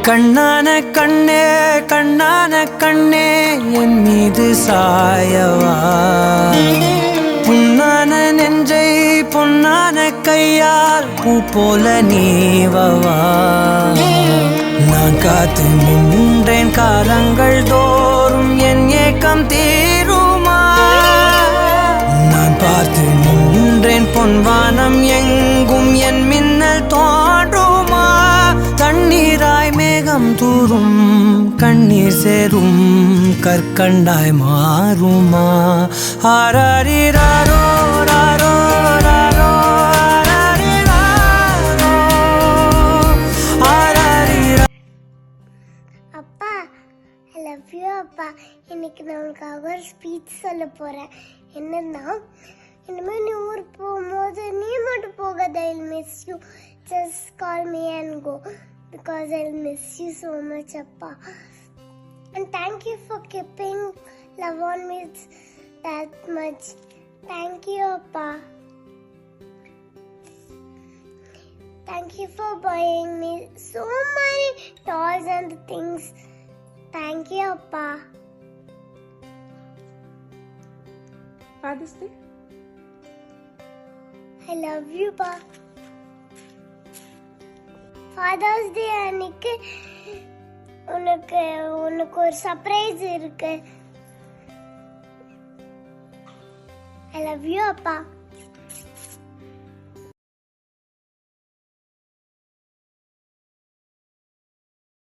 கண்ணான கண்ணே கண்ணான கண்ணே என் மீது சாயவா, புண்ணான நெஞ்சை பொன்னான கையால் பூ போல நீவவா. நான் காத்து நின்றேன் காலங்கள் தோறும் என் ஏக்கம் தீருமா. நான் பார்த்து நின்றேன் பொன்வானம் எங்கும் என் மின்னல் தோன்றுமா. தண்ணீராய் மேகம் தூரும் கண்ணீர் சேரும் கற்கண்டாய் மாறுமா. ஆராரிராரோ ராரோ ராரோ அப்பா, ஐ லவ் யூ அப்பா. இன்னைக்கு நான் உனக்காக ஒரு ஸ்பீச் சொல்ல போறேன். என்னன்னா, இனிமேல் நீ ஊருக்கு போகும்போது நீ மட்டும் போகாத. I miss you. Just call me and go because I miss you so much appa. And thank you for keeping love on me that much. Thank you appa. Thank you for buying me so many toys and things. Thank you appa. Father's Day? I love you pa. Father's day அன்னைக்கு உனக்கு ஒரு surprise இருக்கு. I love you அப்பா.